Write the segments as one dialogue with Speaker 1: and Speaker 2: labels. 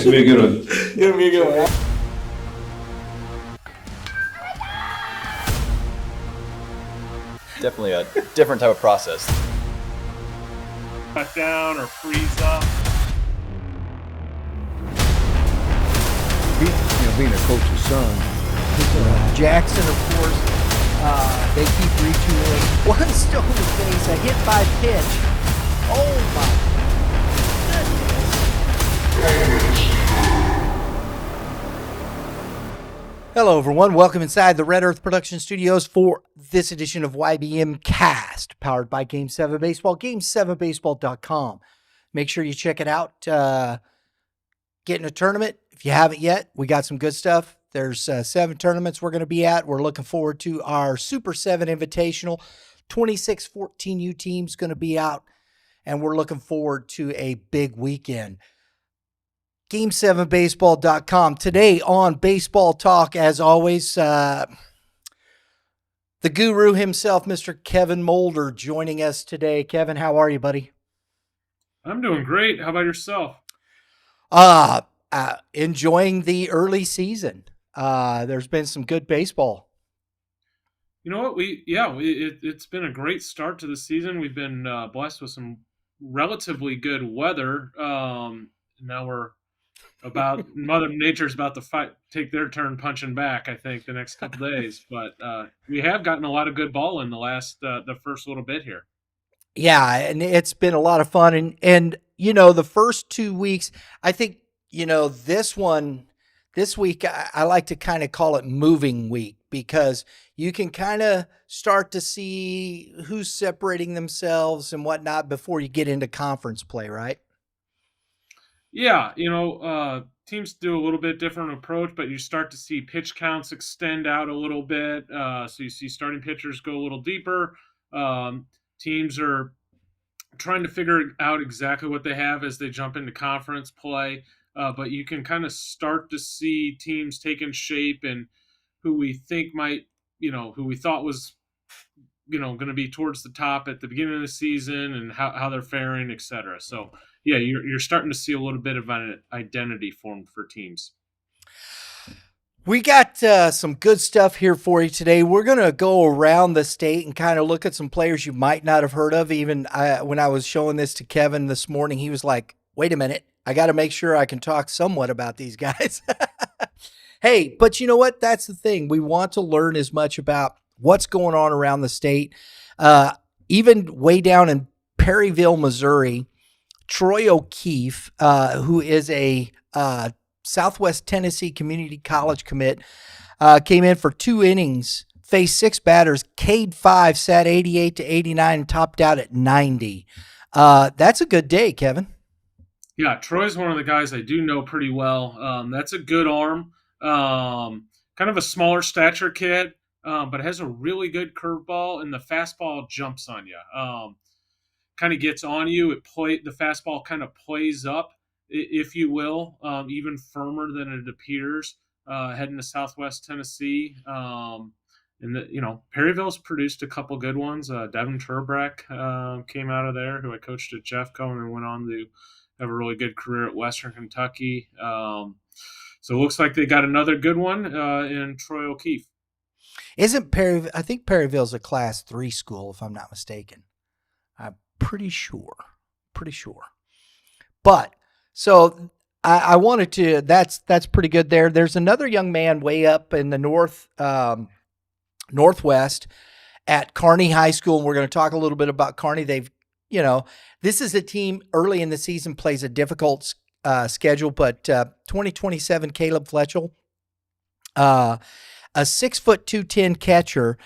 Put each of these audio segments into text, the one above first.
Speaker 1: It's gonna be a good one.
Speaker 2: It's gonna be a good one.
Speaker 3: Definitely a different type of process.
Speaker 4: Cut down or freeze up.
Speaker 5: Being a coach's son.
Speaker 6: Jackson, of course, they keep retooling. One stolen base, a hit by pitch. Oh my goodness. Hello, everyone. Welcome inside the Red Earth Production Studios for this edition of YBMcast, powered by Game 7 Baseball, game7baseball.com. Make sure you check it out. Get in a tournament. If you haven't yet, we got some good stuff. There's 7 tournaments we're going to be at. We're looking forward to our Super 7 Invitational. 26 14U teams going to be out, and we're looking forward to a big weekend. Game7baseball.com. Today on Baseball Talk, as always, the guru himself, Mr. Kevin Moulder, joining us today. Kevin, how are you, buddy?
Speaker 4: I'm doing great. How about yourself?
Speaker 6: Enjoying the early season. There's been some good baseball.
Speaker 4: You know what? It's been a great start to the season. We've been blessed with some relatively good weather. Now we're Mother Nature's about to take their turn punching back, I think, the next couple days. But we have gotten a lot of good ball in the first little bit here.
Speaker 6: Yeah, and it's been a lot of fun. And the first 2 weeks, I think, this week, I like to kind of call it moving week, because you can kind of start to see who's separating themselves and whatnot before you get into conference play, right?
Speaker 4: Yeah, teams do a little bit different approach, but you start to see pitch counts extend out a little bit. So you see starting pitchers go a little deeper. Teams are trying to figure out exactly what they have as they jump into conference play. But you can kind of start to see teams taking shape and who we think who we thought was, going to be towards the top at the beginning of the season and how they're faring, et cetera. So, yeah, you're starting to see a little bit of an identity formed for teams.
Speaker 6: We got some good stuff here for you today. We're going to go around the state and kind of look at some players you might not have heard of. Even when I was showing this to Kevin this morning, he was like, wait a minute, I got to make sure I can talk somewhat about these guys. Hey, but you know what? That's the thing. We want to learn as much about what's going on around the state. Even way down in Perryville, Missouri, Troy O'Keefe, who is a Southwest Tennessee Community College commit, came in for 2 innings, faced 6 batters, K'd 5, sat 88 to 89, and topped out at 90. That's a good day, Kevin.
Speaker 4: Yeah, Troy's one of the guys I do know pretty well. That's a good arm. Kind of a smaller stature kid, but has a really good curveball, and the fastball jumps on you. Kind of gets on you. The fastball kind of plays up, if you will, even firmer than it appears, heading to Southwest Tennessee. Perryville's produced a couple good ones. Devin Turbrack came out of there, who I coached at Jeffco, and then went on to have a really good career at Western Kentucky. So it looks like they got another good one in Troy O'Keefe.
Speaker 6: Isn't Perryville? I think Perryville's a Class 3 school, if I'm not mistaken. I'm pretty sure. But so I wanted to. That's pretty good there. There's another young man way up in the northwest at Kearney High School, and we're going to talk a little bit about Kearney. This is a team early in the season plays a difficult schedule, but 2027 Caleb Fletchall, a 6'2", 210 catcher.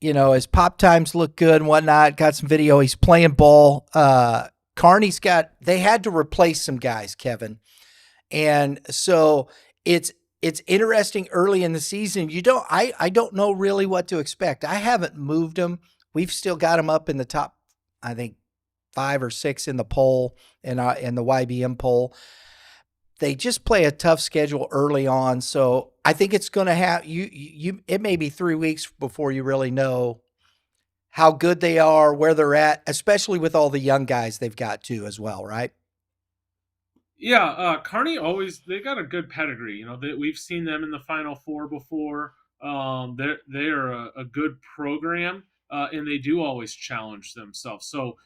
Speaker 6: His pop times look good and whatnot. Got some video. He's playing ball. Kearney's they had to replace some guys, Kevin, and so it's interesting early in the season. I don't know really what to expect. I haven't moved them. We've still got them up in the top, I think, 5 or 6 in the poll, in the YBM poll. They just play a tough schedule early on, so I think it's going to have you. It may be 3 weeks before you really know how good they are, where they're at, especially with all the young guys they've got too as well, right?
Speaker 4: Yeah, Kearney they got a good pedigree. We've seen them in the Final Four before. They are a good program, and they do always challenge themselves. So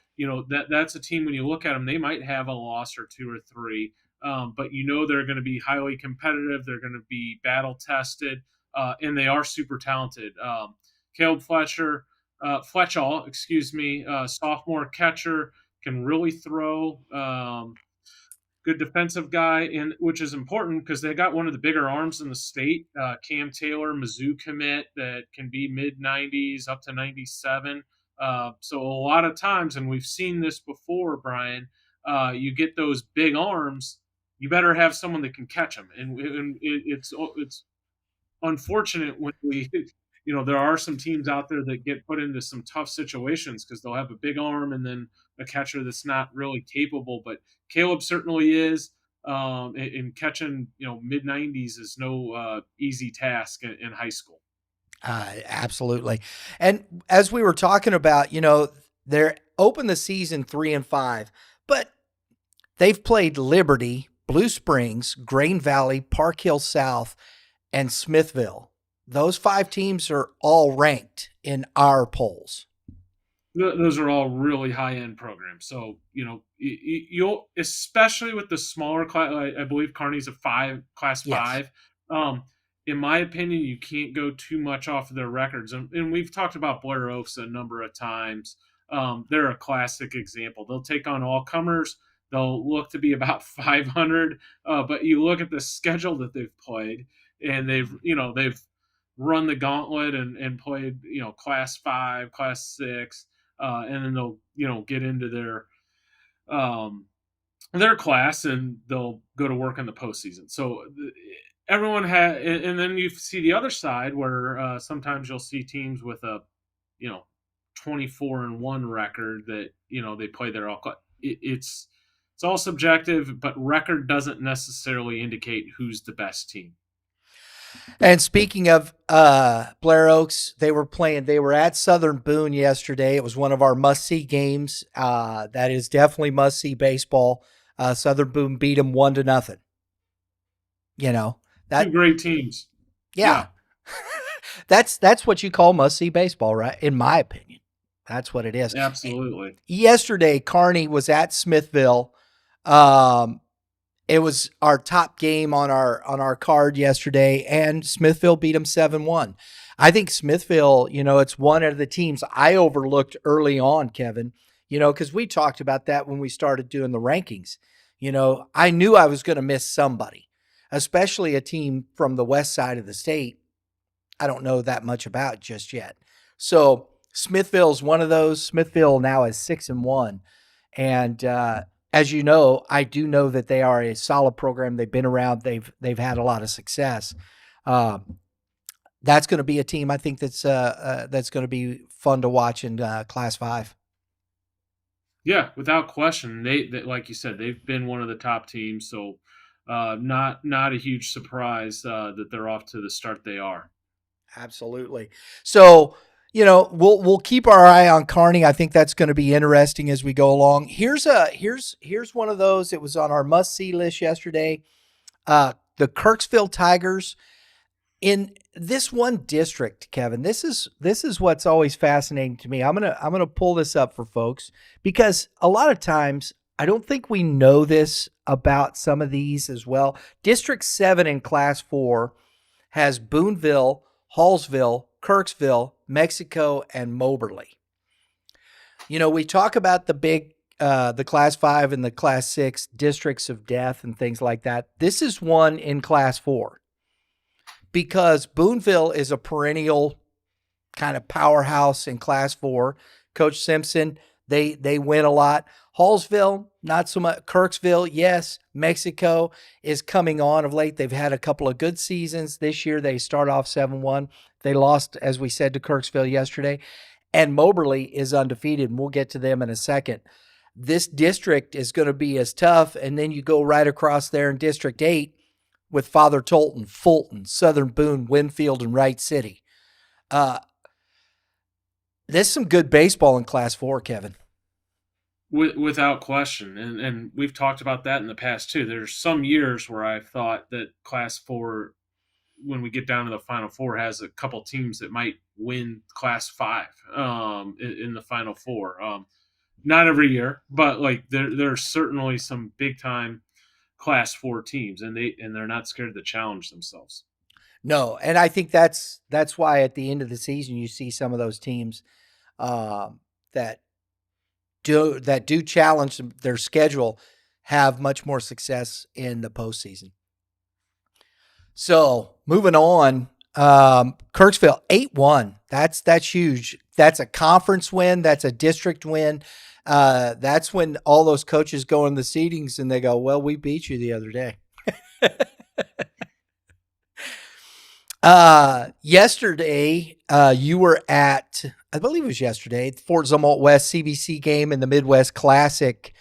Speaker 4: that's a team when you look at them, they might have a loss or two or three, but they're going to be highly competitive. They're going to be battle tested, and they are super talented. Caleb Fletchall, excuse me, sophomore catcher, can really throw. Good defensive guy, and which is important because they got one of the bigger arms in the state, Cam Taylor, Mizzou commit that can be mid 90s up to 97. So a lot of times, and we've seen this before, Brian, you get those big arms, you better have someone that can catch them, and it's unfortunate when there are some teams out there that get put into some tough situations because they'll have a big arm and then a catcher that's not really capable. But Caleb certainly is. In catching, mid 90s is no easy task in high school.
Speaker 6: Absolutely. And as we were talking about, they're open the season 3-5, but they've played Liberty, Blue Springs, Grain Valley, Park Hill South, and Smithville. Those 5 teams are all ranked in our polls.
Speaker 4: Those are all really high-end programs. So, you'll, especially with the smaller class, I believe Kearney's class 5. In my opinion, you can't go too much off of their records. And we've talked about Blair Oaks a number of times. They're a classic example. They'll take on all comers. They'll look to be about 500. But you look at the schedule that they've played, and they've run the gauntlet and played, class 5, class 6. And then they'll, get into their class and they'll go to work in the postseason. So everyone and then you see the other side where sometimes you'll see teams with a, 24-1 record that, they play their all. It's all subjective, but record doesn't necessarily indicate who's the best team.
Speaker 6: And speaking of Blair Oaks, they were at Southern Boone yesterday. It was one of our must-see games. That is definitely must-see baseball. Southern Boone beat them 1-0.
Speaker 4: Two great teams.
Speaker 6: Yeah. That's what you call must-see baseball, right? In my opinion, that's what it is.
Speaker 4: Absolutely.
Speaker 6: Yesterday, Kearney was at Smithville. It was our top game on our card yesterday, and Smithville beat them 7-1. I think Smithville, it's one of the teams I overlooked early on, Kevin, because we talked about that when we started doing the rankings. I knew I was going to miss somebody, especially a team from the west side of the state I don't know that much about just yet. So Smithville's one of those. Smithville now is 6-1. And, as you know, I do know that they are a solid program. They've been around. They've had a lot of success. That's going to be a team I think that's going to be fun to watch in Class 5.
Speaker 4: Yeah, without question. They like you said, they've been one of the top teams. So not a huge surprise that they're off to the start they are.
Speaker 6: Absolutely. So, we'll keep our eye on Kearney. I think that's going to be interesting as we go along. Here's one of those. It was on our must-see list yesterday. The Kirksville Tigers in this one district, Kevin. This is what's always fascinating to me. I'm gonna pull this up for folks because a lot of times I don't think we know this about some of these as well. District 7 in Class 4 has Booneville, Hallsville, Kirksville, Mexico, and Moberly. We talk about the Class 5 and the Class 6 districts of death and things like that. This is one in Class 4 because Booneville is a perennial kind of powerhouse in Class 4. Coach Simpson, they win a lot. Hallsville, not so much. Kirksville, yes. Mexico is coming on of late. They've had a couple of good seasons. This year they start off 7-1. They lost, as we said, to Kirksville yesterday. And Moberly is undefeated, and we'll get to them in a second. This district is going to be as tough, and then you go right across there in District 8 with Father Tolton, Fulton, Southern Boone, Winfield, and Wright City. There's some good baseball in Class 4, Kevin.
Speaker 4: Without question, and we've talked about that in the past too. There's some years where I thought that Class 4, when we get down to the Final Four, has a couple teams that might win Class 5 in the Final Four. Not every year, but like there's certainly some big time Class 4 teams, and they're not scared to challenge themselves.
Speaker 6: No, and I think that's why at the end of the season you see some of those teams that do challenge their schedule have much more success in the postseason. So moving on, Kirksville 8-1. That's huge. That's a conference win. That's a district win. That's when all those coaches go in the seatings and they go, "Well, we beat you the other day." Yesterday, you were at, I believe it was yesterday, Fort Zumwalt West C.B.C game in the Midwest Classic.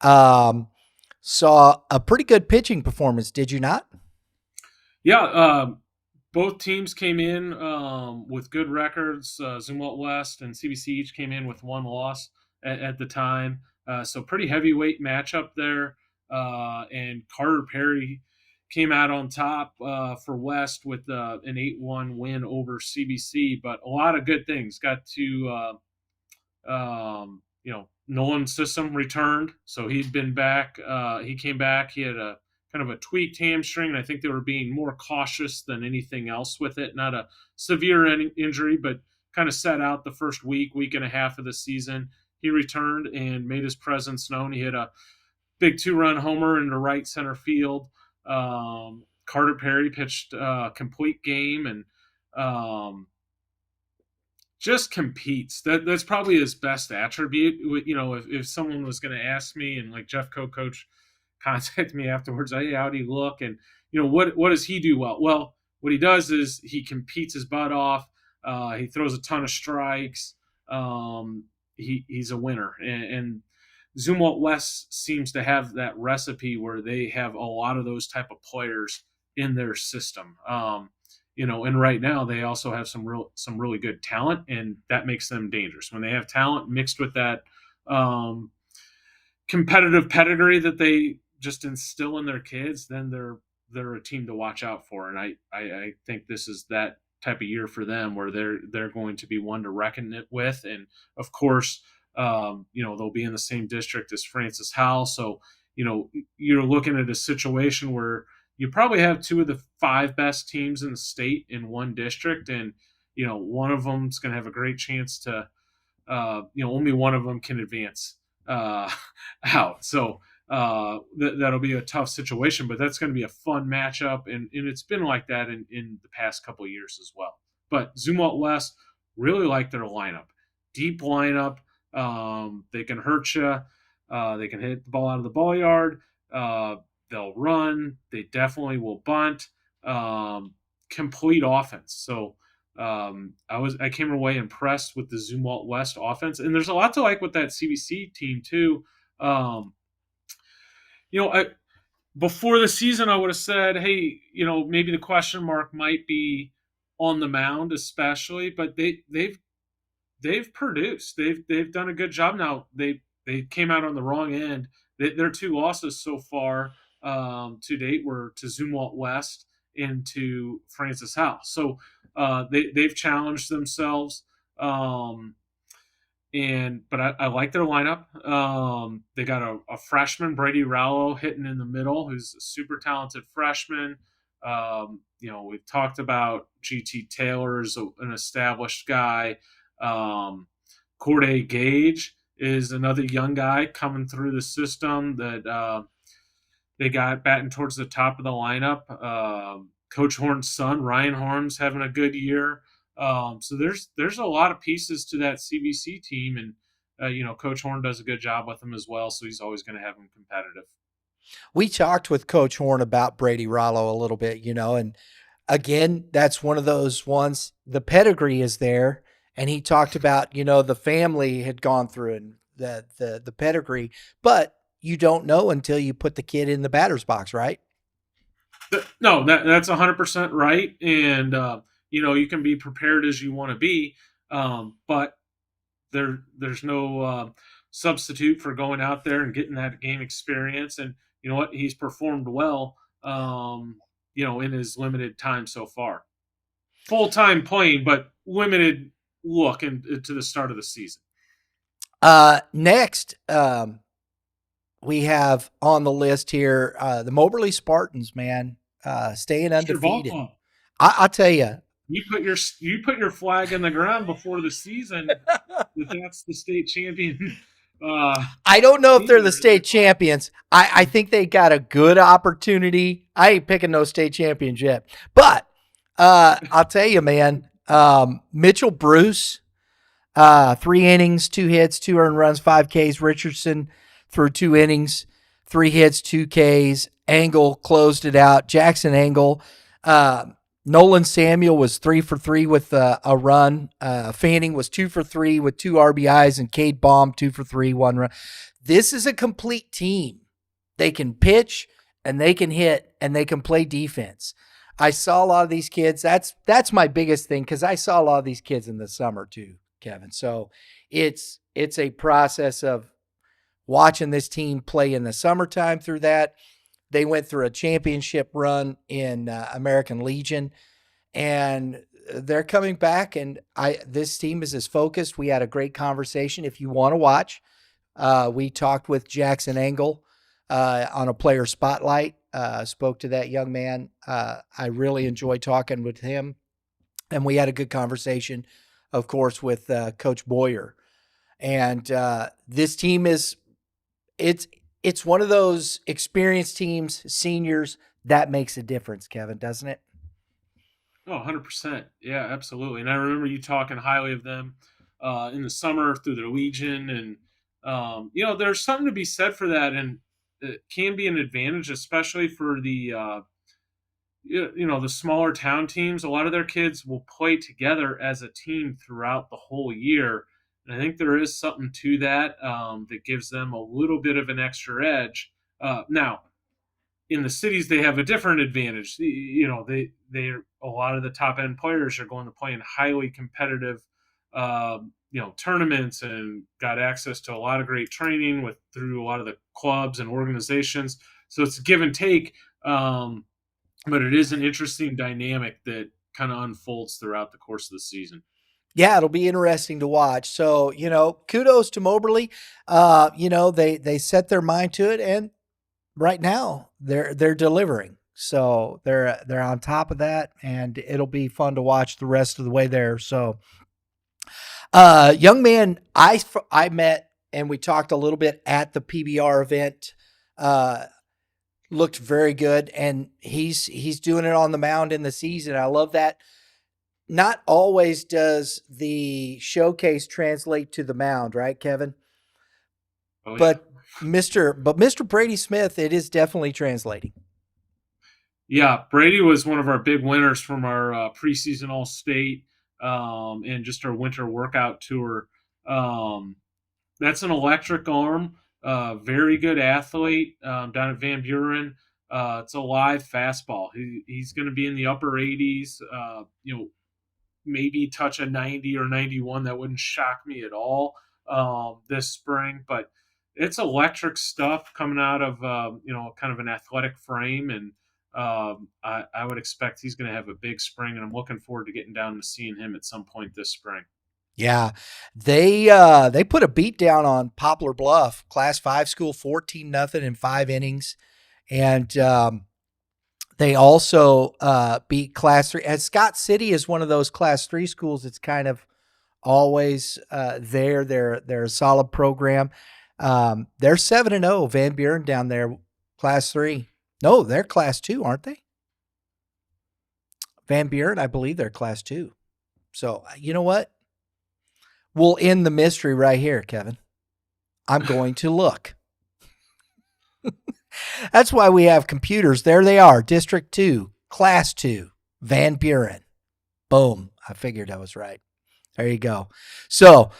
Speaker 6: Saw a pretty good pitching performance, did you not?
Speaker 4: Yeah, both teams came in with good records. Zumwalt West and C.B.C each came in with one loss at the time. So pretty heavyweight matchup there. And Carter Perry came out on top for West with an 8-1 win over C.B.C. But a lot of good things. Got to, Nolan's system returned. So he'd been back. He came back. He had a kind of a tweaked hamstring, and I think they were being more cautious than anything else with it. Not a severe injury, but kind of sat out the first week and a half of the season. He returned and made his presence known. He had a big 2-run homer into right center field. Carter Perry pitched a complete game and just competes. That's probably his best attribute. If someone was going to ask me, and like Jeff coach contacted me afterwards, hey, how'd he look? And, what does he do well? Well, what he does is he competes his butt off. He throws a ton of strikes. He's a winner. And Zumwalt West seems to have that recipe where they have a lot of those type of players in their system. And right now they also have some really good talent, and that makes them dangerous. When they have talent mixed with that competitive pedigree that they just instill in their kids, then they're a team to watch out for. And I think this is that type of year for them where they're going to be one to reckon it with. And of course, they'll be in the same district as Francis Howell. So, you're looking at a situation where you probably have two of the 5 best teams in the state in one district. And, one of them's going to have a great chance to, only one of them can advance out. So that'll be a tough situation, but that's going to be a fun matchup. And it's been like that in the past couple of years as well. But Zumwalt West really like their lineup. Deep lineup. They can hurt you. They can hit the ball out of the ball yard. They'll run. They definitely will bunt. Complete offense. So I came away impressed with the Zumwalt West offense, and there's a lot to like with that CBC team too. Before the season, I would have said, hey, maybe the question mark might be on the mound, especially, but they've produced. They've done a good job. Now they came out on the wrong end. Their 2 losses so far to date were to Zumwalt West and to Francis Howell. So they've challenged themselves. But I like their lineup. They got a freshman, Brady Rallo, hitting in the middle, who's a super talented freshman. We've talked about GT Taylor as an established guy. Corday Gage is another young guy coming through the system that they got batting towards the top of the lineup. Coach Horn's son, Ryan Horn's having a good year. So there's a lot of pieces to that CBC team, and Coach Horn does a good job with them as well. So he's always going to have them competitive.
Speaker 6: We talked with Coach Horn about Brady Rollo a little bit, and again, that's one of those ones. The pedigree is there, and he talked about the family had gone through and the pedigree, but you don't know until you put the kid in the batter's box, right?
Speaker 4: No, that's 100% right, and you can be prepared as you want to be, but there's no substitute for going out there and getting that game experience. And you know what? He's performed well, in his limited time so far. Full-time playing, but limited look into the start of the season.
Speaker 6: Next, we have on the list here the Moberly Spartans, man, staying undefeated. I'll tell you.
Speaker 4: You put your flag in the ground before the season. That's the state champion.
Speaker 6: I don't know if they're the state champions. I think they got a good opportunity. I ain't picking no state champions yet, but I'll tell you, man. Mitchell Bruce, 3 innings, 2 hits, 2 earned runs, 5 Ks. Richardson threw 2 innings, 3 hits, 2 Ks. Angle closed it out. Jackson Angle. Nolan Samuel was 3 for 3 with a run. Fanning was 2 for 3 with 2 RBIs, and Cade Baum 2 for 3, 1 run. This is a complete team. They can pitch and they can hit and they can play defense. I saw a lot of these kids. That's my biggest thing, because I saw a lot of these kids in the summer too, Kevin. So it's a process of watching this team play in the summertime through that. They went through a championship run in American Legion, and they're coming back. And this team is as focused. We had a great conversation. If you want to watch, we talked with Jackson Angle on a player spotlight. Spoke to that young man. I really enjoyed talking with him, and we had a good conversation, of course, with Coach Boyer. And this team it's one of those experienced teams, seniors, that makes a difference, Kevin, doesn't it?
Speaker 4: Oh, 100%. Yeah, absolutely. And I remember you talking highly of them in the summer through the Legion. And, there's something to be said for that. And it can be an advantage, especially for the, the smaller town teams. A lot of their kids will play together as a team throughout the whole year. And I think there is something to that that gives them a little bit of an extra edge. Now, in the cities, they have a different advantage. They a lot of the top end players are going to play in highly competitive, tournaments, and got access to a lot of great training through a lot of the clubs and organizations. So it's give and take, but it is an interesting dynamic that kind of unfolds throughout the course of the season.
Speaker 6: Yeah, it'll be interesting to watch. So, kudos to Moberly. They set their mind to it, and right now they're delivering. So they're on top of that, and it'll be fun to watch the rest of the way there. So, young man, I met and we talked a little bit at the PBR event. Looked very good, and he's doing it on the mound in the season. I love that. Not always does the showcase translate to the mound, right, Kevin?
Speaker 4: Oh, yeah.
Speaker 6: But Mr. Brady Smith, it is definitely translating.
Speaker 4: Yeah, Brady was one of our big winners from our preseason All-State and just our winter workout tour. That's an electric arm, very good athlete down at Van Buren. It's a live fastball. He's going to be in the upper 80s, maybe touch a 90 or 91. That wouldn't shock me at all this spring. But it's electric stuff coming out of, kind of an athletic frame. And I would expect he's going to have a big spring. And I'm looking forward to getting down and seeing him at some point this spring.
Speaker 6: Yeah, they put a beat down on Poplar Bluff, Class 5 school, 14-0 in 5 innings. And they also beat Class 3. And Scott City is one of those Class 3 schools that's kind of always there. They're a solid program. They're 7-0. Van Buren down there, Class 3. No, they're Class 2, aren't they? Van Buren, I believe they're Class 2. So, you know what? We'll end the mystery right here, Kevin. I'm going to look. That's why we have computers. There they are. District 2, Class 2, Van Buren. Boom. I figured I was right. There you go. So,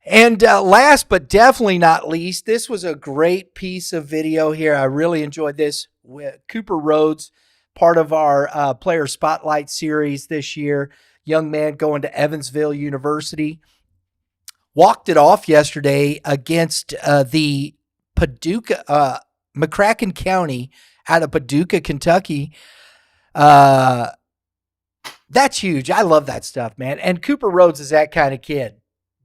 Speaker 6: and last but definitely not least, this was a great piece of video here. I really enjoyed this. With Cooper Rhodes, part of our Player Spotlight series this year. Young man going to Evansville University. walked it off yesterday against the Paducah, McCraken County out of Paducah, Kentucky. That's huge. I love that stuff, man. And Cooper Rhodes is that kind of kid.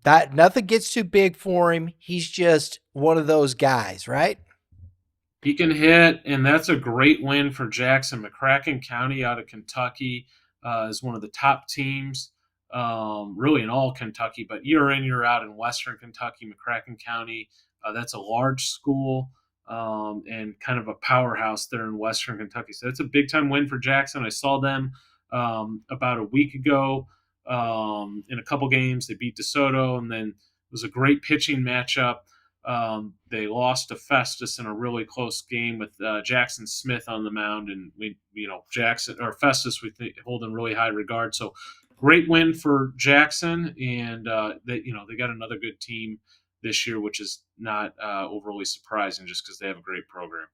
Speaker 6: That nothing gets too big for him. He's just one of those guys, right?
Speaker 4: He can hit, and that's a great win for Jackson. McCraken County out of Kentucky is one of the top teams, really in all Kentucky, but year in, year out in Western Kentucky, McCraken County. That's a large school and kind of a powerhouse there in Western Kentucky. So it's a big-time win for Jackson. I saw them about a week ago in a couple games. They beat DeSoto, and then it was a great pitching matchup. They lost to Festus in a really close game with Jackson Smith on the mound, and Jackson or Festus we hold in really high regard. So great win for Jackson, and they got another good team this year, which is not overly surprising just because they have a great program.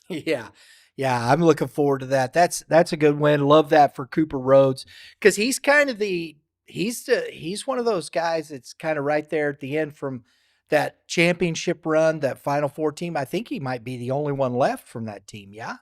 Speaker 6: Yeah. Yeah, I'm looking forward to that. That's a good win. Love that for Cooper Rhodes because he's kind of he's one of those guys that's kind of right there at the end from that championship run, that Final Four team. I think he might be the only one left from that team. Yeah.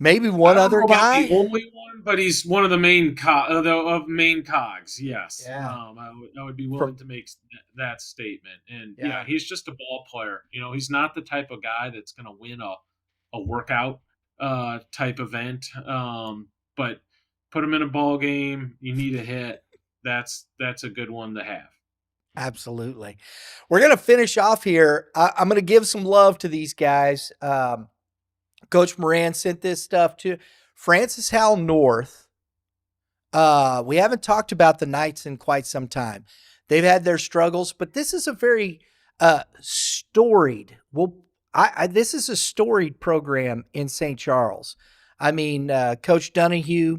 Speaker 6: Maybe one other guy.
Speaker 4: The only one, but he's one of the main cogs. Yes,
Speaker 6: Yeah.
Speaker 4: I would be willing to make that statement. And yeah, he's just a ball player. He's not the type of guy that's going to win a workout type event. But put him in a ball game. You need a hit. That's a good one to have.
Speaker 6: Absolutely. We're going to finish off here. I'm going to give some love to these guys. Coach Moran sent this stuff to Francis Howell North. We haven't talked about the Knights in quite some time. They've had their struggles, but this is a very storied. This is a storied program in St. Charles. I mean, Coach Donahue,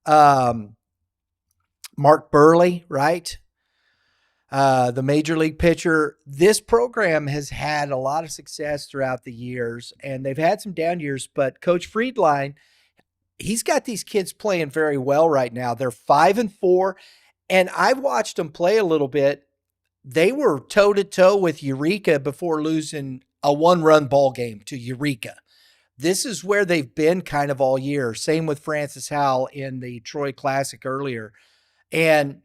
Speaker 6: Mark Burley, right? The major league pitcher. This program has had a lot of success throughout the years, and they've had some down years, but Coach Friedline, he's got these kids playing very well right now. They're 5-4, and I've watched them play a little bit. They were toe-to-toe with Eureka before losing a one-run ball game to Eureka. This is where they've been kind of all year. Same with Francis Howell in the Troy Classic earlier. And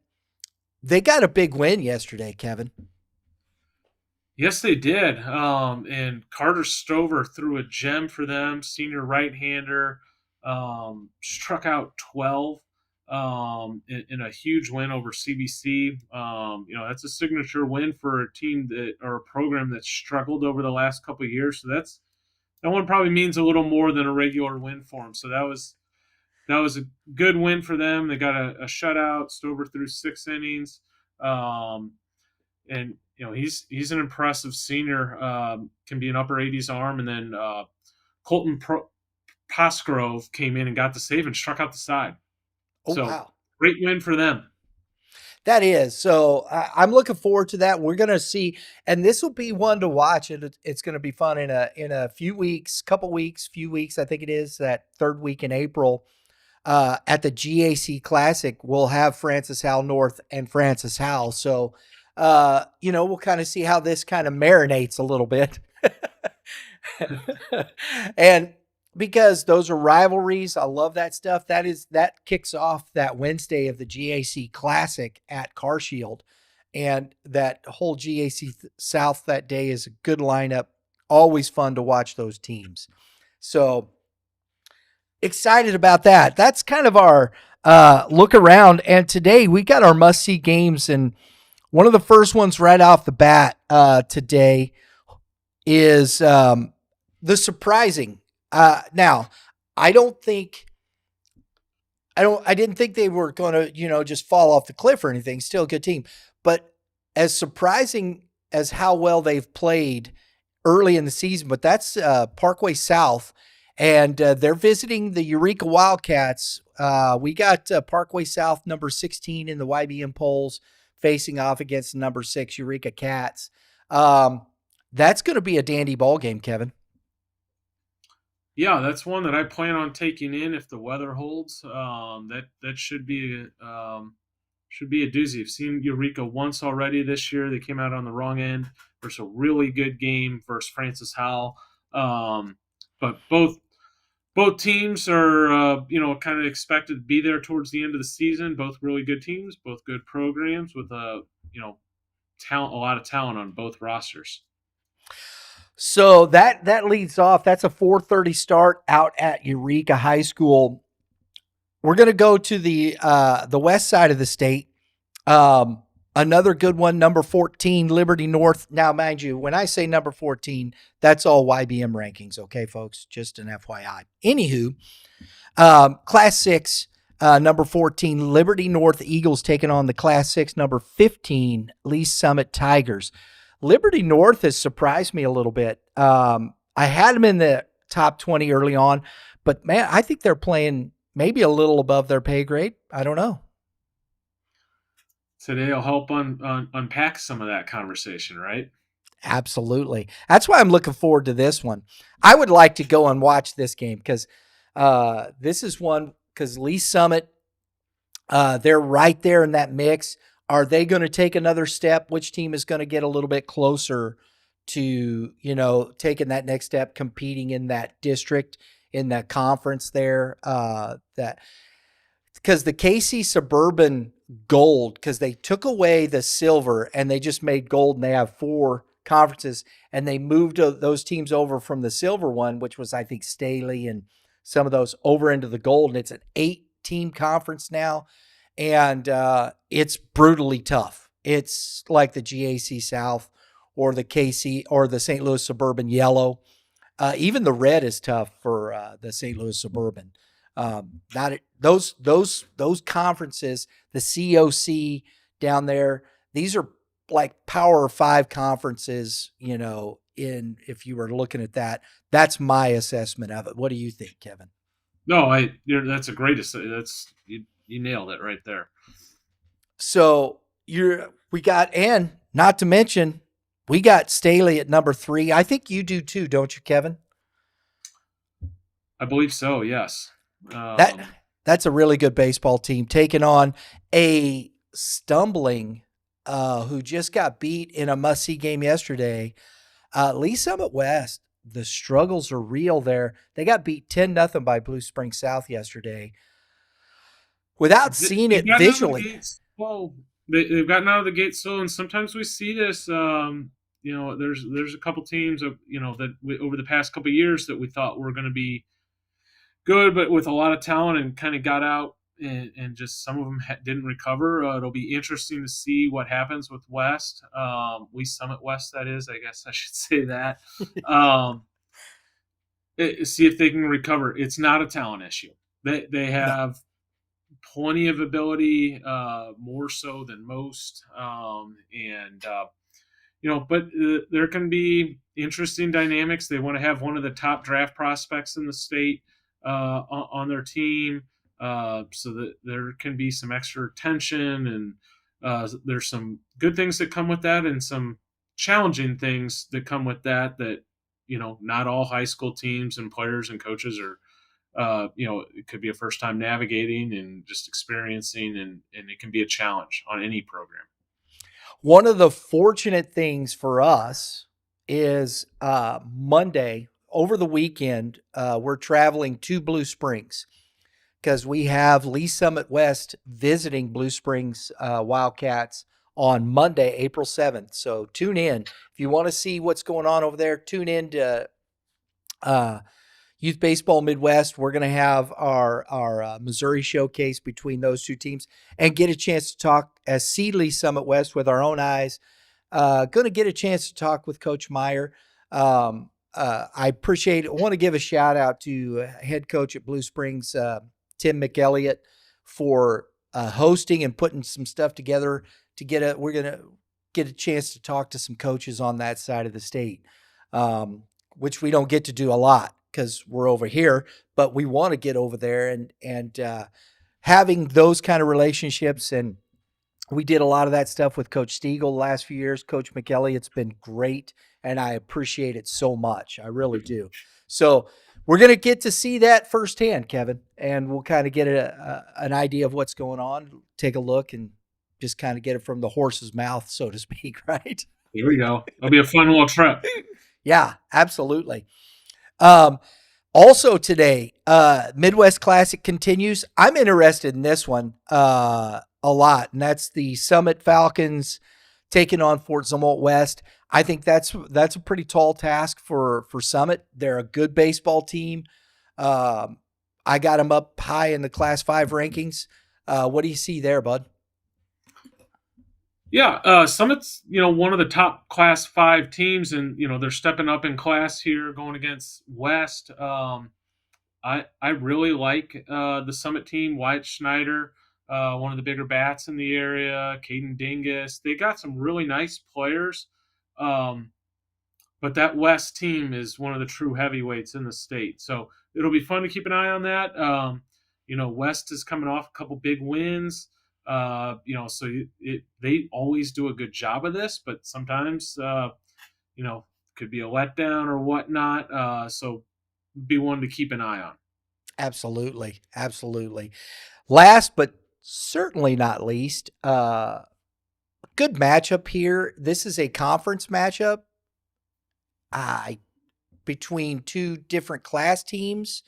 Speaker 6: they got a big win yesterday, Kevin.
Speaker 4: Yes, they did. And Carter Stover threw a gem for them, senior right-hander, struck out 12 in a huge win over C.B.C. That's a signature win for a team or a program that struggled over the last couple of years. So that one probably means a little more than a regular win for them. So that was a good win for them. They got a shutout. Stover threw 6 innings. And he's an impressive senior. Can be an upper 80s arm. And then Colton Pasgrove came in and got the save and struck out the side. Wow. Great win for them.
Speaker 6: That is. So I'm looking forward to that. We're going to see, and this will be one to watch. It's going to be fun in a few weeks, few weeks. I think it is that third week in April. At the GAC Classic, we'll have Francis Howell North and Francis Howell. So, we'll kind of see how this kind of marinates a little bit. And because those are rivalries, I love that stuff. That kicks off that Wednesday of the GAC Classic at Carshield. And that whole GAC South that day is a good lineup. Always fun to watch those teams. So, excited about that. That's kind of our look around. And today we got our must-see games. And one of the first ones right off the bat today is the surprising. Now, I didn't think they were going to, just fall off the cliff or anything. Still a good team. But as surprising as how well they've played early in the season, but that's Parkway South. And they're visiting the Eureka Wildcats. We got Parkway South, number 16 in the YBM polls, facing off against the number 6 Eureka Cats. That's going to be a dandy ball game, Kevin.
Speaker 4: Yeah, that's one that I plan on taking in if the weather holds. That should be should be a doozy. I've seen Eureka once already this year. They came out on the wrong end versus a really good game versus Francis Howell. But both teams are, kind of expected to be there towards the end of the season. Both really good teams, both good programs with talent, a lot of talent on both rosters.
Speaker 6: So that leads off. That's a 4:30 start out at Eureka High School. We're going to go to the west side of the state. Another good one, number 14, Liberty North. Now, mind you, when I say number 14, that's all YBM rankings, okay, folks? Just an FYI. Anywho, Class 6, number 14, Liberty North Eagles taking on the Class 6, number 15, Lee Summit Tigers. Liberty North has surprised me a little bit. I had them in the top 20 early on, but, man, I think they're playing maybe a little above their pay grade. I don't know.
Speaker 4: Today will help unpack some of that conversation, right?
Speaker 6: Absolutely. That's why I'm looking forward to this one. I would like to go and watch this game because this is one because Lee Summit, they're right there in that mix. Are they going to take another step? Which team is going to get a little bit closer to, taking that next step, competing in that district, in that conference there? Because the KC Suburban Gold, because they took away the silver and they just made gold, and they have 4 conferences, and they moved those teams over from the silver one, which was, I think, Staley and some of those, over into the gold, and it's an 8-team conference now, and it's brutally tough. It's like the GAC South or the KC or the St. Louis Suburban Yellow. Even the red is tough for the St. Louis Suburban. Those conferences, the COC down there, these are like Power 5 conferences, if you were looking at that. That's my assessment of it. What do you think, Kevin?
Speaker 4: No, that's a great assessment. That's you nailed it right there.
Speaker 6: So we got, and not to mention, we got Staley at number 3. I think you do too, don't you, Kevin?
Speaker 4: I believe so, yes.
Speaker 6: That's a really good baseball team taking on a stumbling who just got beat in a must-see game yesterday. Lee Summit West, the struggles are real there. They got beat 10-0 by Blue Springs South yesterday. Without seeing it visually.
Speaker 4: Well, they've gotten out of the gate slow, and sometimes we see this. There's a couple teams that over the past couple of years that we thought were going to be good, but with a lot of talent, and kind of got out, and just some of them didn't recover. It'll be interesting to see what happens with West. We Summit West, that is, I guess I should say that. See if they can recover. It's not a talent issue. They have plenty of ability, more so than most, but there can be interesting dynamics. They want to have one of the top draft prospects in the state on their team, so that there can be some extra tension, and there's some good things that come with that, and some challenging things that come with that. Not all high school teams and players and coaches are. It could be a first time navigating and just experiencing, and it can be a challenge on any program.
Speaker 6: One of the fortunate things for us is Monday over the weekend, we're traveling to Blue Springs because we have Lee Summit West visiting Blue Springs Wildcats on Monday, April 7th. So tune in. If you want to see what's going on over there, tune in to Youth Baseball Midwest. We're going to have our Missouri showcase between those two teams and get a chance to talk as Lee Summit West with our own eyes. Going to get a chance to talk with Coach Meyer. I appreciate it. I want to give a shout out to head coach at Blue Springs, Tim McElliott, for hosting and putting some stuff together we're going to get a chance to talk to some coaches on that side of the state, which we don't get to do a lot because we're over here, but we want to get over there and having those kind of relationships. And we did a lot of that stuff with Coach Stiegel the last few years. Coach McElliott's been great, and I appreciate it so much. I really do. So we're going to get to see that firsthand, Kevin, and we'll kind of get an idea of what's going on, take a look, and just kind of get it from the horse's mouth, so to speak, right?
Speaker 4: Here we go. It'll be a fun little trip.
Speaker 6: Yeah, absolutely. Also today, Midwest Classic continues. I'm interested in this one a lot, and that's the Summit Falcons taking on Fort Zumwalt West. I think that's a pretty tall task for Summit. They're a good baseball team. I got them up high in the Class 5 rankings. What do you see there, bud?
Speaker 4: Yeah, Summit's one of the top Class 5 teams, and they're stepping up in class here, going against West. I really like the Summit team. Wyatt Schneider, one of the bigger bats in the area. Caden Dingus. They got some really nice players, but that West team is one of the true heavyweights in the state. So it'll be fun to keep an eye on that. West is coming off a couple big wins. So they always do a good job of this, but sometimes, could be a letdown or whatnot. So be one to keep an eye on.
Speaker 6: Absolutely. Absolutely. Last, but certainly not least, good matchup here. This is a conference matchup between two different class teams.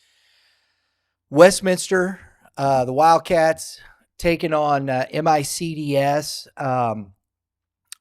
Speaker 6: Westminster, the Wildcats, taking on MICDS.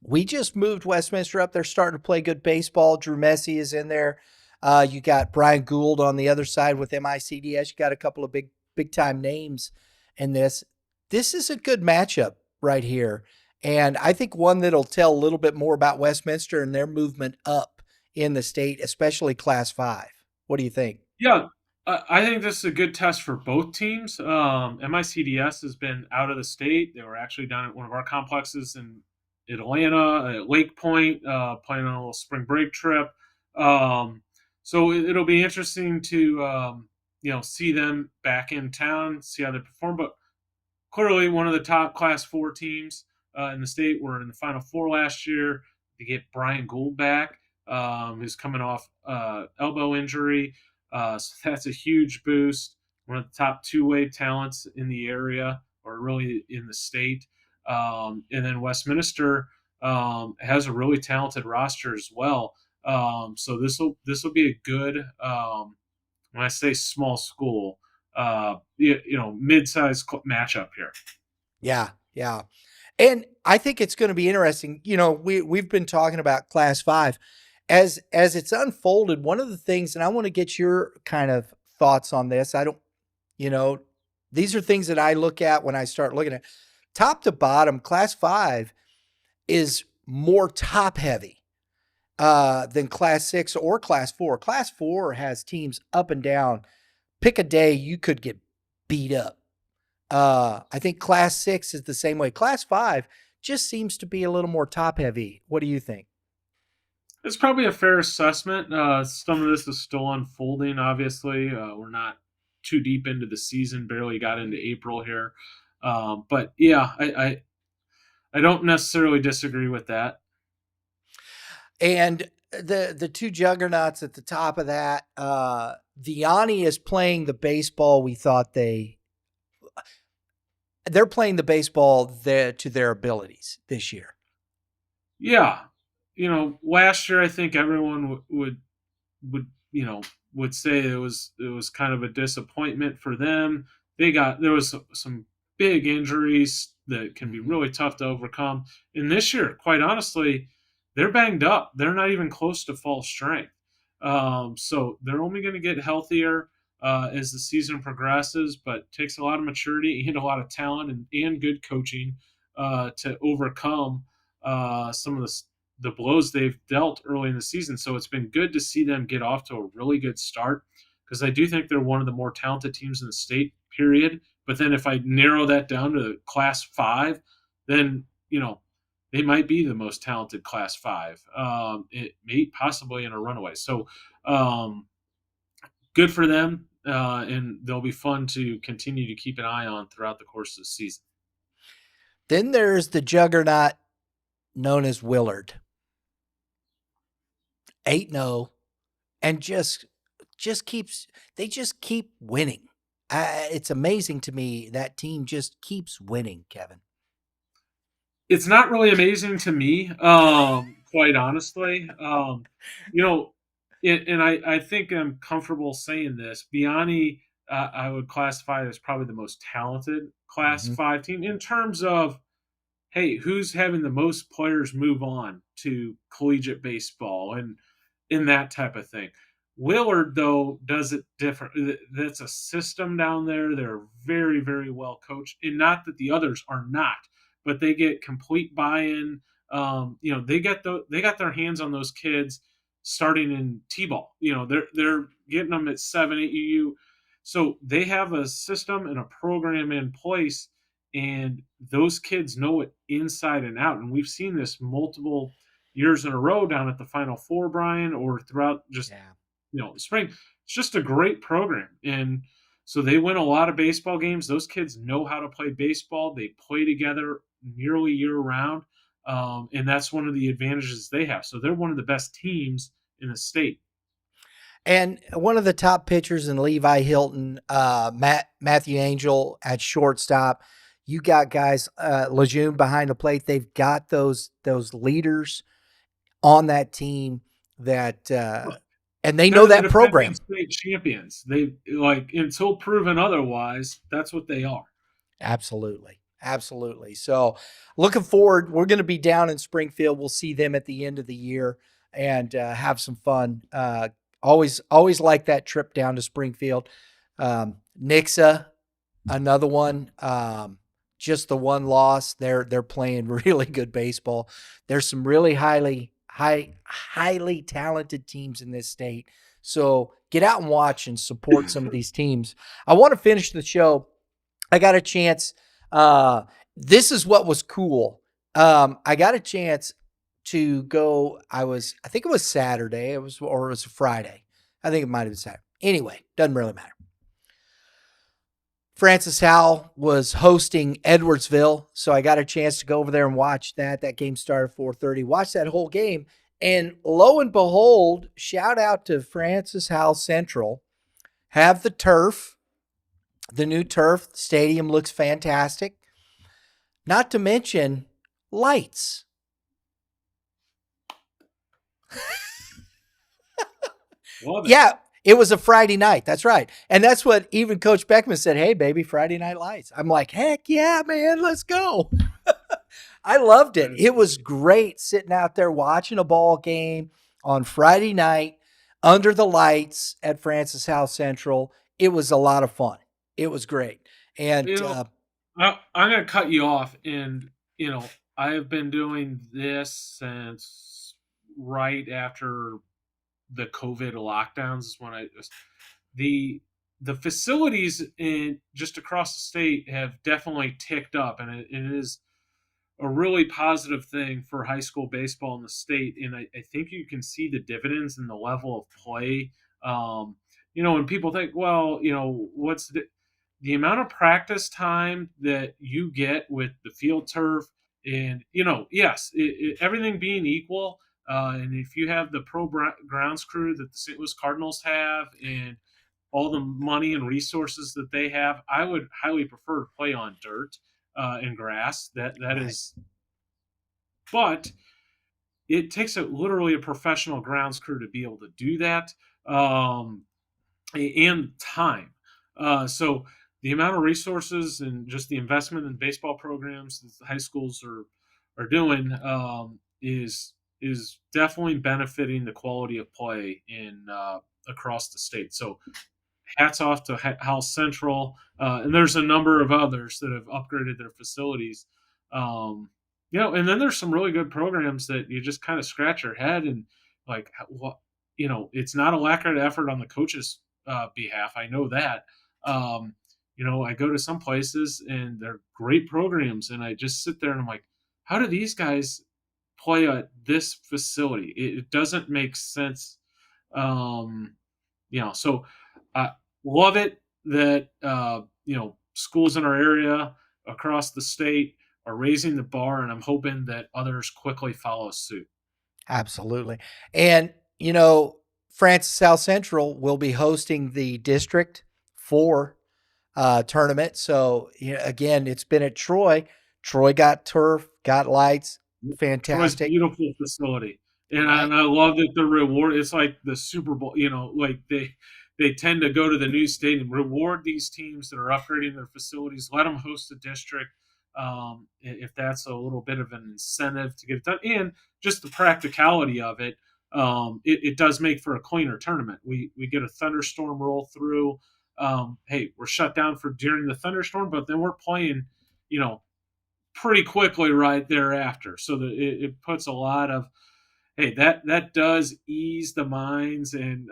Speaker 6: We just moved Westminster up. They're starting to play good baseball. Drew Messi is in there. You got Brian Gould on the other side with MICDS. You got a couple of big time names in this. This is a good matchup right here. And I think one that'll tell a little bit more about Westminster and their movement up in the state, especially Class 5. What do you think?
Speaker 4: Yeah, I think this is a good test for both teams. MICDS has been out of the state. They were actually down at one of our complexes in Atlanta, at Lake Point, playing on a little spring break trip. So it'll be interesting to see them back in town, see how they perform. But clearly, one of the top Class 4 teams in the state were in the Final Four last year. To get Brian Gould back, who's coming off elbow injury. So that's a huge boost. One of the top two-way talents in the area, or really in the state. And then Westminster has a really talented roster as well. So this will be a good. When I say small school, mid-sized matchup here.
Speaker 6: Yeah, yeah. And I think it's going to be interesting. We've been talking about Class 5. As it's unfolded, one of the things, and I want to get your kind of thoughts on this. These are things that I look at when I start looking at top to bottom. Class 5 is more top heavy than Class 6 or Class 4. Class 4 has teams up and down. Pick a day you could get beat up. I think Class 6 is the same way. Class 5 just seems to be a little more top heavy. What do you think?
Speaker 4: It's probably a fair assessment. Some of this is still unfolding, obviously. We're not too deep into the season, barely got into April here. But yeah, I don't necessarily disagree with that.
Speaker 6: And the two juggernauts at the top of that, Vianney is playing the baseball we thought they're playing the baseball to their abilities this year.
Speaker 4: Yeah. Last year I think everyone would say it was kind of a disappointment for them. There was some big injuries that can be really tough to overcome. And this year, quite honestly, they're banged up. They're not even close to full strength. So they're only going to get healthier as the season progresses, but it takes a lot of maturity and a lot of talent and good coaching to overcome some of the blows they've dealt early in the season. So it's been good to see them get off to a really good start, because I do think they're one of the more talented teams in the state, period. But then if I narrow that down to Class 5, then, they might be the most talented Class 5. It may possibly in a runaway. So good for them, and they'll be fun to continue to keep an eye on throughout the course of the season.
Speaker 6: Then there's the juggernaut known as Willard. 8-0, and just keep winning. It's amazing to me that team just keeps winning, Kevin.
Speaker 4: It's not really amazing to me, quite honestly. You know, and I think I'm comfortable saying this. Biani, I would classify as probably the most talented Class
Speaker 6: Mhm.
Speaker 4: 5 team in terms of, hey, who's having the most players move on to collegiate baseball and in that type of thing. Willard, though, does it different. That's a system down there. They're very, very well coached, and not that the others are not, but they get complete buy-in. They got their hands on those kids starting in t-ball. They're getting them at 7, 8 UU, so they have a system and a program in place, and those kids know it inside and out. And we've seen this multiple years in a row down at the Final Four, Brian, or throughout just
Speaker 6: Yeah.
Speaker 4: the spring. It's just a great program, and so they win a lot of baseball games. Those kids know how to play baseball. They play together nearly year round, and that's one of the advantages they have. So they're one of the best teams in the state.
Speaker 6: And one of the top pitchers in Levi Hilton, Matthew Angel at shortstop. You got guys, Lejeune behind the plate. They've got those leaders on that team that, and they know
Speaker 4: They're the
Speaker 6: that
Speaker 4: defending
Speaker 6: program.
Speaker 4: state champions. They like until proven otherwise. That's what they are.
Speaker 6: Absolutely. Absolutely. So looking forward, we're going to be down in Springfield. We'll see them at the end of the year and have some fun. Always like that trip down to Springfield. Nixa, another one. Just the one loss. They're playing really good baseball. There's some really highly talented teams in this state. So get out and watch and support some of these teams. I want to finish the show. I got a chance. This is what was cool. I got a chance to go. I think it was Saturday. Or it was Friday. I think it might have been Saturday. Anyway, doesn't really matter. Francis Howell was hosting Edwardsville, so I got a chance to go over there and watch that. That game started at 4:30. Watch that whole game, and lo and behold, shout out to Francis Howell Central. Have the turf, the new turf. The stadium looks fantastic. Not to mention lights.
Speaker 4: Love it.
Speaker 6: Yeah, it was a Friday night. That's right. And that's what even Coach Beckmann said, hey, baby, Friday night lights. I'm like, heck yeah, man, let's go. I loved it. It was great sitting out there watching a ball game on Friday night under the lights at Francis Howell Central. It was a lot of fun. It was great. And
Speaker 4: I'm going to cut you off. And, I have been doing this since right after the COVID lockdowns is when the facilities in just across the state have definitely ticked up, and it is a really positive thing for high school baseball in the state. And I think you can see the dividends in the level of play. When people think, well, what's the amount of practice time that you get with the field turf, and yes, everything being equal, and if you have the pro grounds crew that the St. Louis Cardinals have, and all the money and resources that they have, I would highly prefer to play on dirt and grass. That
Speaker 6: right.
Speaker 4: is, but it takes literally a professional grounds crew to be able to do that, and time. So the amount of resources and just the investment in baseball programs that the high schools are doing is definitely benefiting the quality of play in across the state. So hats off to Howell Central, and there's a number of others that have upgraded their facilities. And then there's some really good programs that you just kind of scratch your head and like, what, it's not a lack of effort on the coaches' behalf. I know that. I go to some places and they're great programs, and I just sit there and I'm like, how do these guys play at this facility? It doesn't make sense. So I love it that schools in our area across the state are raising the bar, and I'm hoping that others quickly follow suit.
Speaker 6: Absolutely. And, Francis Howell Central will be hosting the District 4 tournament. So, again, it's been at Troy. Troy got turf, got lights,
Speaker 4: It was
Speaker 6: fantastic.
Speaker 4: beautiful facility. And,
Speaker 6: Right.
Speaker 4: and I love that the reward, it's like the Super Bowl, like they tend to go to the new stadium, reward these teams that are upgrading their facilities, let them host a district. If that's a little bit of an incentive to get it done, and just the practicality of it, it does make for a cleaner tournament. We get a thunderstorm roll through. Hey, we're shut down for during the thunderstorm, but then we're playing, pretty quickly right thereafter. So that it puts a lot of, hey, that does ease the minds and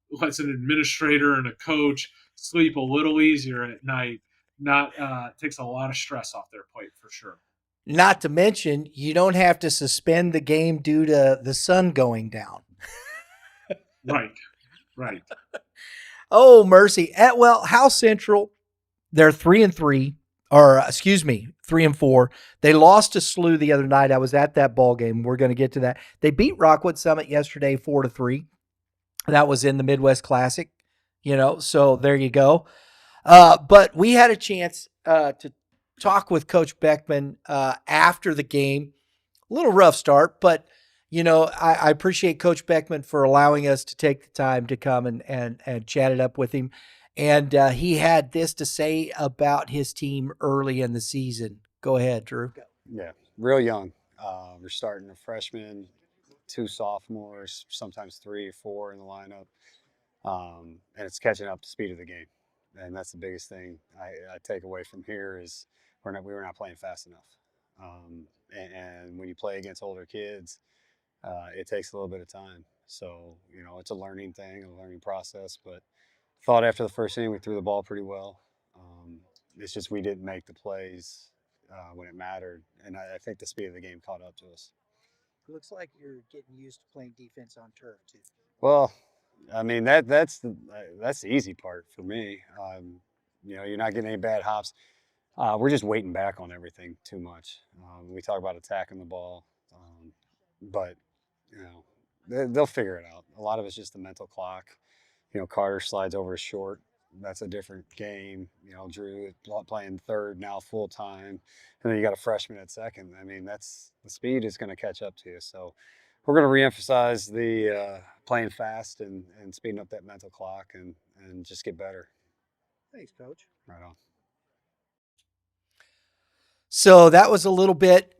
Speaker 4: lets an administrator and a coach sleep a little easier at night. Not takes a lot of stress off their plate for sure.
Speaker 6: Not to mention, you don't have to suspend the game due to the sun going down.
Speaker 4: Right.
Speaker 6: Oh, mercy. Well, Howell Central, they're 3-3, or excuse me, 3-4. They lost to SLUH the other night. I was at that ball game. We're going to get to that. They beat Rockwood Summit yesterday 4-3. That was in the Midwest Classic, so there you go. But we had a chance to talk with Coach Beckmann after the game. A little rough start, but I appreciate Coach Beckmann for allowing us to take the time to come and chat it up with him. And he had this to say about his team early in the season. Go ahead, Drew.
Speaker 1: Yeah, real young. We're starting a freshman, 2 sophomores, sometimes 3 or 4 in the lineup, and it's catching up to speed of the game. And that's the biggest thing I take away from here is we were not playing fast enough. And when you play against older kids, it takes a little bit of time. So it's a learning thing, a learning process. But thought after the first inning we threw the ball pretty well. It's just we didn't make the plays when it mattered, and I think the speed of the game caught up to us.
Speaker 6: It looks like you're getting used to playing defense on turf too.
Speaker 1: Well, I mean that's the easy part for me. You're not getting any bad hops. We're just waiting back on everything too much. We talk about attacking the ball, but they'll figure it out. A lot of it's just the mental clock. Carter slides over to short. That's a different game. Drew playing third now full time, and then you got a freshman at second. I mean, that's the speed is going to catch up to you. So we're going to reemphasize the playing fast and speeding up that mental clock and just get better.
Speaker 6: Thanks, Coach.
Speaker 1: Right on.
Speaker 6: So that was a little bit,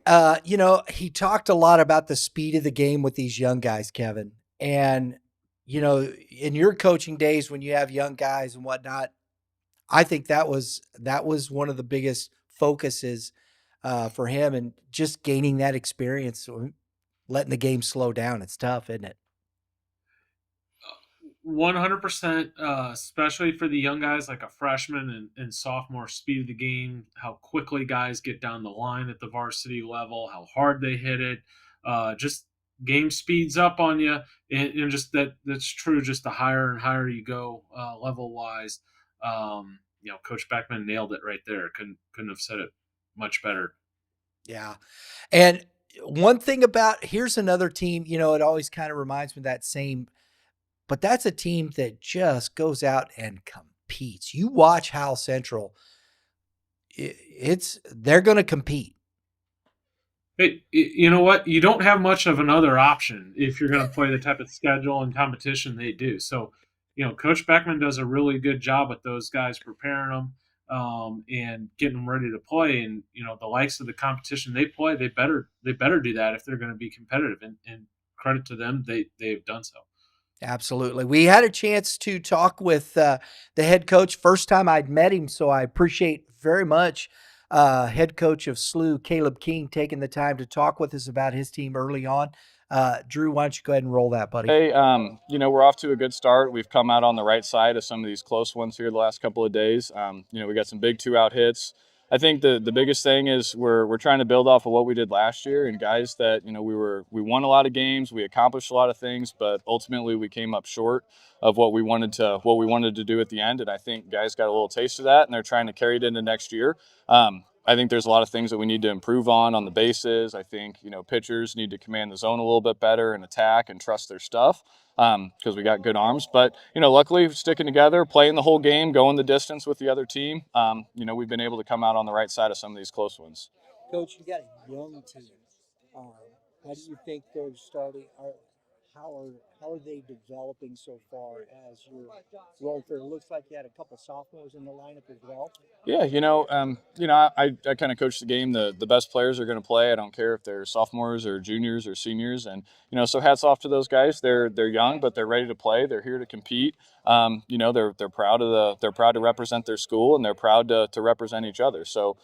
Speaker 6: he talked a lot about the speed of the game with these young guys, Kevin. And, in your coaching days when you have young guys and whatnot, I think that was one of the biggest focuses for him, and just gaining that experience, letting the game slow down. It's tough, isn't it?
Speaker 4: 100%, especially for the young guys like a freshman and sophomore, speed of the game, how quickly guys get down the line at the varsity level, how hard they hit it, just game speeds up on you, and just that's true. Just the higher and higher you go level wise, Coach Beckmann nailed it right there. Couldn't have said it much better.
Speaker 6: Yeah, and one thing about here's another team. It always kind of reminds me of that same. But that's a team that just goes out and competes. You watch Howell Central, they're going to compete.
Speaker 4: You know what? You don't have much of another option if you're going to play the type of schedule and competition they do. So, Coach Beckmann does a really good job with those guys, preparing them and getting them ready to play. And the likes of the competition they play, they better do that if they're going to be competitive. And credit to them, they've done so.
Speaker 6: Absolutely. We had a chance to talk with the head coach. First time I'd met him, so I appreciate very much head coach of SLUH, Caleb King, taking the time to talk with us about his team early on. Drew, why don't you go ahead and roll that, buddy?
Speaker 3: Hey, we're off to a good start. We've come out on the right side of some of these close ones here the last couple of days. We got some big 2-out hits. I think the biggest thing is we're trying to build off of what we did last year, and guys that we won a lot of games, we accomplished a lot of things, but ultimately we came up short of what we wanted to do at the end. And I think guys got a little taste of that, and they're trying to carry it into next year. I think there's a lot of things that we need to improve on the bases. I think pitchers need to command the zone a little bit better and attack and trust their stuff. Because we got good arms. But, luckily sticking together, playing the whole game, going the distance with the other team, we've been able to come out on the right side of some of these close ones.
Speaker 2: Coach, you got a young team. Um, how do you think they're starting? How are they developing so far as your role through? It looks like you had a couple sophomores in the lineup as well.
Speaker 3: Yeah, I kind of coach the game. The best players are going to play. I don't care if they're sophomores or juniors or seniors, and so hats off to those guys. They're young, but they're ready to play. They're here to compete. They're proud of they're proud to represent their school, and they're proud to represent each other. So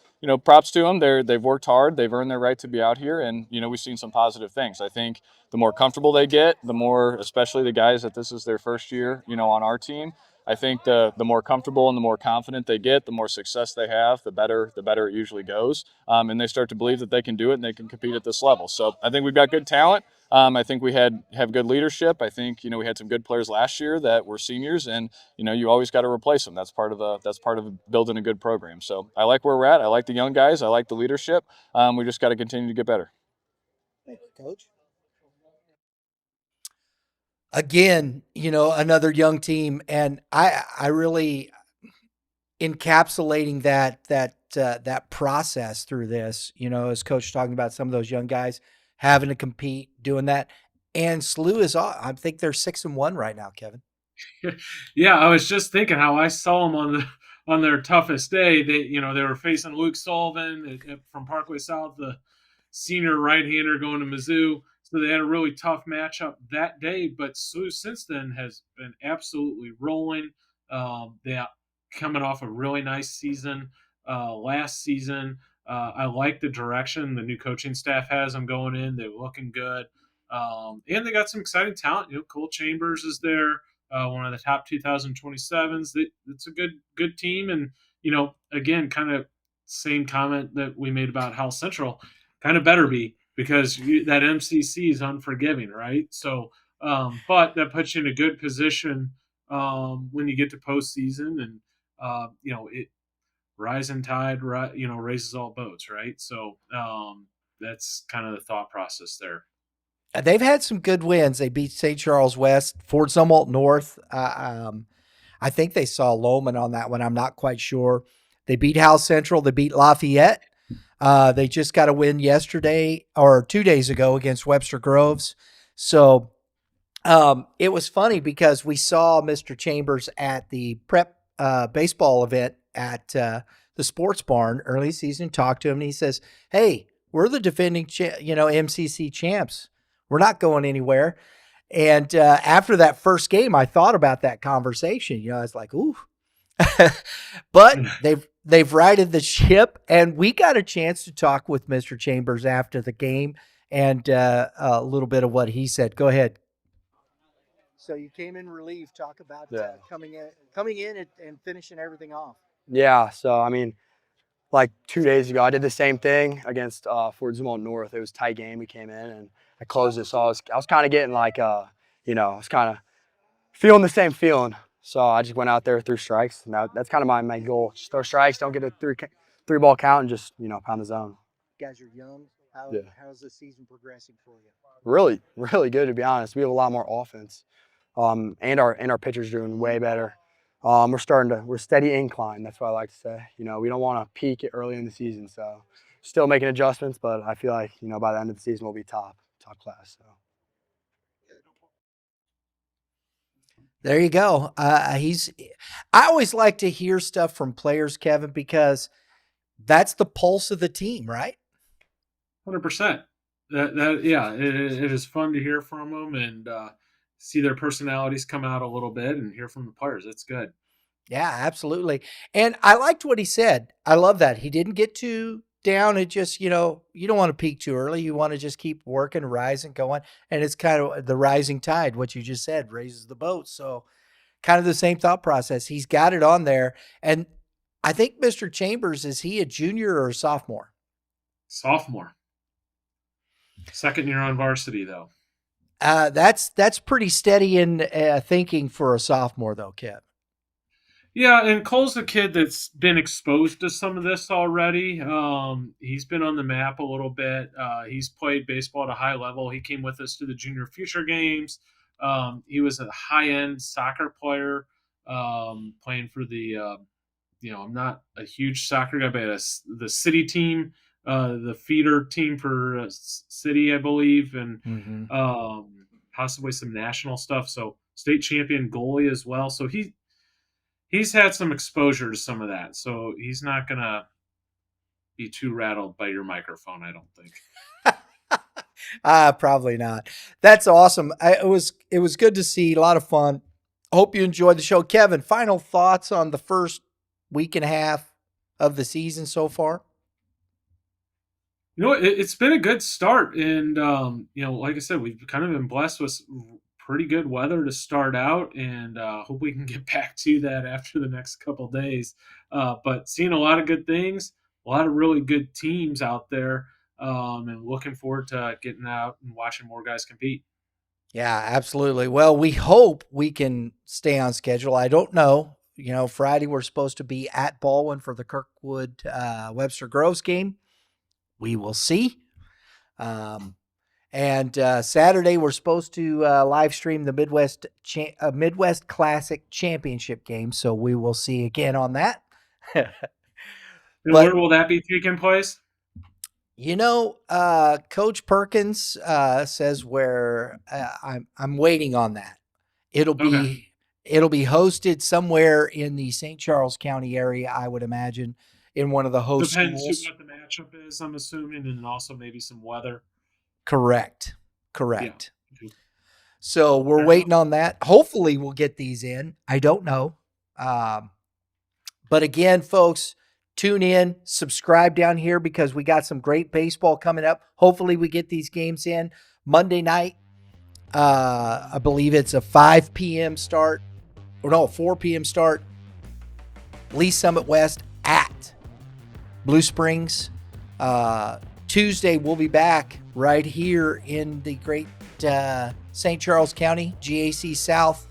Speaker 3: props to them. They've worked hard. They've earned their right to be out here, and we've seen some positive things. I think the more comfortable they get, the more, especially the guys that this is their first year, on our team. I think the more comfortable and the more confident they get, the more success they have, the better it usually goes. And they start to believe that they can do it and they can compete at this level. So I think we've got good talent. I think we have good leadership. I think we had some good players last year that were seniors, and you always got to replace them. That's part of building a good program. So I like where we're at. I like the young guys. I like the leadership. We just got to continue to get better.
Speaker 2: Thank you, Coach.
Speaker 6: Again, another young team, and I really encapsulating that process through this, as Coach talking about some of those young guys having to compete, doing that. And SLUH is, I think they're 6-1 right now, Kevin.
Speaker 4: Yeah, I was just thinking how I saw them on their toughest day. They were facing Luke Sullivan from Parkway South, the senior right-hander going to Mizzou. So they had a really tough matchup that day. But SLUH since then has been absolutely rolling. They coming off a really nice season last season. I like the direction the new coaching staff has them going in. They're looking good. And they got some exciting talent. Cole Chambers is there, one of the top 2027s. It's a good team. And, again, kind of same comment that we made about Howell Central, kind of better be, because that MCC is unforgiving, right? So, but that puts you in a good position when you get to postseason, and it rising tide, raises all boats, right? So that's kind of the thought process there.
Speaker 6: They've had some good wins. They beat St. Charles West, Fort Zumwalt North. I think they saw Lowman on that one. I'm not quite sure. They beat Howell Central. They beat Lafayette. They just got a win yesterday or 2 days ago against Webster Groves. So it was funny because we saw Mr. Chambers at the prep baseball event at the Sports Barn early season, talked to him, and he says, "Hey, we're the defending MCC champs. We're not going anywhere." And after that first game, I thought about that conversation. I was like, "Ooh," but they've righted the ship, and we got a chance to talk with Mr. Chambers after the game and a little bit of what he said. Go ahead.
Speaker 2: So you came in relief. Talk about coming in and finishing everything off.
Speaker 7: Yeah, so I mean, like 2 days ago, I did the same thing against Fort Zumwalt North. It was a tight game. We came in and I closed it. So I was kind of getting like, I was kind of feeling the same feeling. So I just went out there, threw strikes. And that's kind of my main goal. Just throw strikes, don't get a three ball count, and just pound the zone.
Speaker 2: You guys are young. How's the season progressing for you?
Speaker 7: Really, really good, to be honest. We have a lot more offense, and our pitchers doing way better. We're steady incline. That's what I like to say. We don't want to peak it early in the season, so still making adjustments. But I feel like by the end of the season we'll be top class. So
Speaker 6: there you go. I always like to hear stuff from players, Kevin, because that's the pulse of the team, right?
Speaker 4: 100%. It is fun to hear from them and see their personalities come out a little bit and hear from the players. It's good.
Speaker 6: Yeah, absolutely. And I liked what he said. I love that. He didn't get too down. It just, you don't want to peak too early. You want to just keep working, rising, going. And it's kind of the rising tide, what you just said, raises the boat. So kind of the same thought process. He's got it on there. And I think Mr. Chambers, is he a junior or a sophomore?
Speaker 4: Sophomore. Second year on varsity, though.
Speaker 6: That's pretty steady in thinking for a sophomore, though, Kev.
Speaker 4: Yeah, and Cole's a kid that's been exposed to some of this already. He's been on the map a little bit. He's played baseball at a high level. He came with us to the Junior Future Games. He was a high-end soccer player, playing for the I'm not a huge soccer guy, but the city team the feeder team for city, I believe, and
Speaker 6: Mm-hmm.
Speaker 4: possibly some national stuff. So state champion goalie as well. So he's had some exposure to some of that. So he's not gonna be too rattled by your microphone, I don't think.
Speaker 6: Probably not. That's awesome. It was good to see. A lot of fun. Hope you enjoyed the show. Kevin, final thoughts on the first week and a half of the season so far?
Speaker 4: You know, it's been a good start, and like I said, we've kind of been blessed with pretty good weather to start out, and hope we can get back to that after the next couple days. But seeing a lot of good things, a lot of really good teams out there, and looking forward to getting out and watching more guys compete.
Speaker 6: Yeah, absolutely. Well, we hope we can stay on schedule. I don't know. Friday we're supposed to be at Baldwin for the Kirkwood Webster Groves game. We will see. And Saturday we're supposed to live stream the Midwest Classic Championship game. So we will see again on that.
Speaker 4: And
Speaker 6: But-
Speaker 4: where will that be taking place?
Speaker 6: Coach Perkins says where I'm waiting on that. It'll be hosted somewhere in the St. Charles County area, I would imagine, in one of the host
Speaker 4: Depends
Speaker 6: schools.
Speaker 4: what the matchup is, I'm assuming, and also maybe some weather.
Speaker 6: Correct.
Speaker 4: Yeah.
Speaker 6: So we're
Speaker 4: Fair
Speaker 6: waiting on that. Hopefully we'll get these in. I don't know. But again, folks, tune in, subscribe down here because we got some great baseball coming up. Hopefully we get these games in Monday night. I believe it's a 5 p.m. start. Or no, 4 p.m. start. Lee Summit West at Blue Springs. Tuesday, we'll be back right here in the great St. Charles County, GAC South,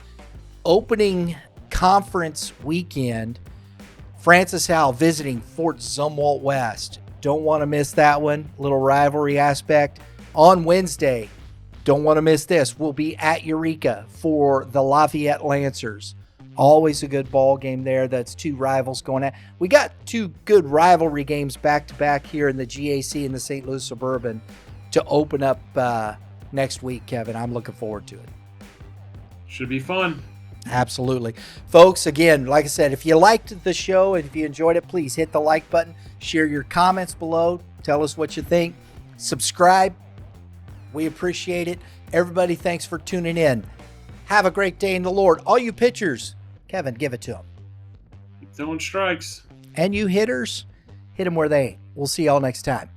Speaker 6: opening conference weekend. Francis Howell visiting Fort Zumwalt West. Don't want to miss that one. Little rivalry aspect. On Wednesday, don't want to miss this. We'll be at Eureka for the Lafayette Lancers. Always a good ball game there. That's two rivals going at. We got two good rivalry games back to back here in the GAC and the St. Louis Suburban to open up next week, Kevin. I'm looking forward to it.
Speaker 4: Should be fun.
Speaker 6: Absolutely. Folks, again, like I said, if you liked the show and if you enjoyed it, please hit the like button, share your comments below, tell us what you think, subscribe. We appreciate it. Everybody, thanks for tuning in. Have a great day in the Lord. All you pitchers, Kevin, give it to them.
Speaker 4: Keep throwing strikes.
Speaker 6: And you hitters, hit them where they ain't. We'll see y'all next time.